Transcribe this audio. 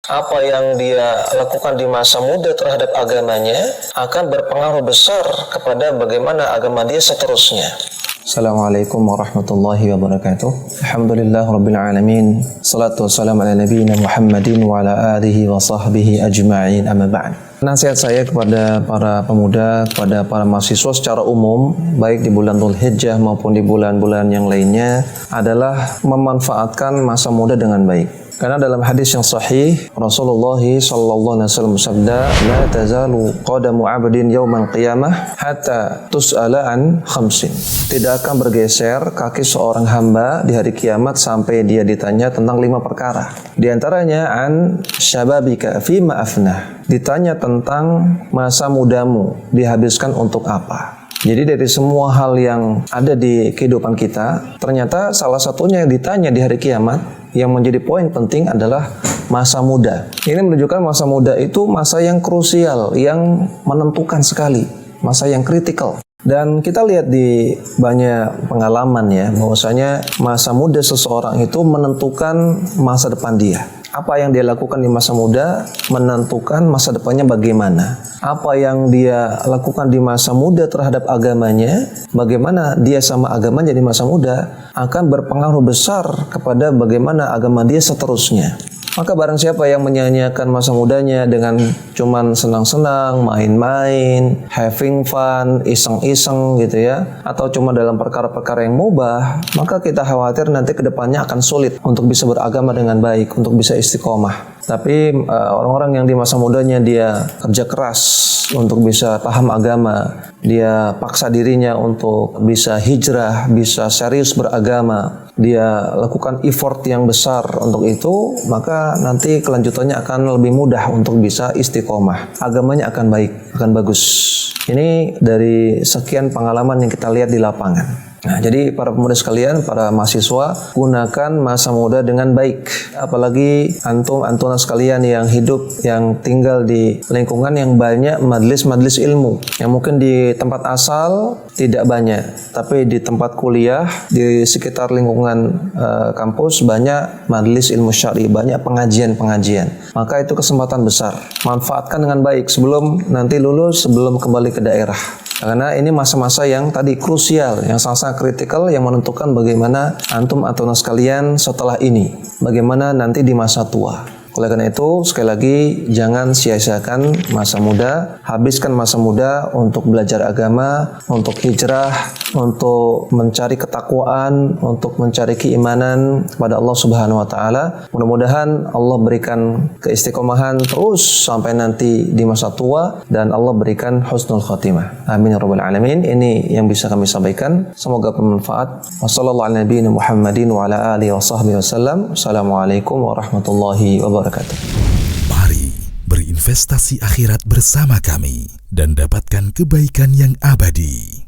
apa yang dia lakukan di masa muda terhadap agamanya akan berpengaruh besar kepada bagaimana agama dia seterusnya. Assalamualaikum warahmatullahi wabarakatuh. Alhamdulillah rabbil alamin. Salatu wassalamu ala nabiyyina Muhammadin wa ala alihi wa sahbihi ajma'in, amma ba'd. Nasihat saya kepada para pemuda, kepada para mahasiswa secara umum, baik di bulan Dzulhijjah maupun di bulan-bulan yang lainnya, adalah memanfaatkan masa muda dengan baik. Karena dalam hadis yang sahih, Rasulullah sallallahu alaihi wasallam bersabda, "La tazalu qadamu 'abdin yaumal qiyamah hatta tus'ala an khamsin." Tidak akan bergeser kaki seorang hamba di hari kiamat sampai dia ditanya tentang 5 perkara. Di antaranya an syababika fima afnah. Ditanya tentang masa mudamu, dihabiskan untuk apa? Jadi dari semua hal yang ada di kehidupan kita, ternyata salah satunya yang ditanya di hari kiamat, yang menjadi poin penting adalah masa muda. Ini menunjukkan masa muda itu masa yang krusial, yang menentukan sekali, masa yang kritikal. Dan kita lihat di banyak pengalaman ya, bahwasanya masa muda seseorang itu menentukan masa depan dia. Apa yang dia lakukan di masa muda menentukan masa depannya bagaimana. Apa yang dia lakukan di masa muda terhadap agamanya, bagaimana dia sama agamanya di masa muda, akan berpengaruh besar kepada bagaimana agama dia seterusnya. Maka barang siapa yang menyanyiakan masa mudanya dengan cuman senang-senang, main-main, having fun, iseng-iseng gitu ya, atau cuma dalam perkara-perkara yang mubah, maka kita khawatir nanti kedepannya akan sulit untuk bisa beragama dengan baik, untuk bisa istiqomah. Tapi orang-orang yang di masa mudanya dia kerja keras untuk bisa paham agama, dia paksa dirinya untuk bisa hijrah, bisa serius beragama, dia lakukan effort yang besar untuk itu, maka nanti kelanjutannya akan lebih mudah untuk bisa istiqomah. Agamanya akan baik, akan bagus. Ini dari sekian pengalaman yang kita lihat di lapangan. Nah, jadi para pemuda sekalian, para mahasiswa, gunakan masa muda dengan baik. Apalagi antum-antuna sekalian yang hidup, yang tinggal di lingkungan yang banyak majelis-majelis ilmu. Yang mungkin di tempat asal tidak banyak, tapi di tempat kuliah, di sekitar lingkungan kampus banyak majelis ilmu syar'i, banyak pengajian-pengajian. Maka itu kesempatan besar. Manfaatkan dengan baik sebelum nanti lulus, sebelum kembali ke daerah. Karena ini masa-masa yang tadi krusial, yang sangat-sangat kritikal, yang menentukan bagaimana antum atau sekalian setelah ini, bagaimana nanti di masa tua. Oleh karena itu, sekali lagi, jangan sia-siakan masa muda, habiskan masa muda untuk belajar agama, untuk hijrah, untuk mencari ketakwaan, untuk mencari keimanan kepada Allah Subhanahu wa taala. Mudah-mudahan Allah berikan keistiqomahan terus sampai nanti di masa tua dan Allah berikan husnul khatimah. Amin ya rabbal alamin. Ini yang bisa kami sampaikan. Semoga bermanfaat. Wassallallahu ala nabiyina Muhammadin wa ala alihi wa sahbihi wasallam. Assalamualaikum warahmatullahi wabarakatuh. Mari berinvestasi akhirat bersama kami dan dapatkan kebaikan yang abadi.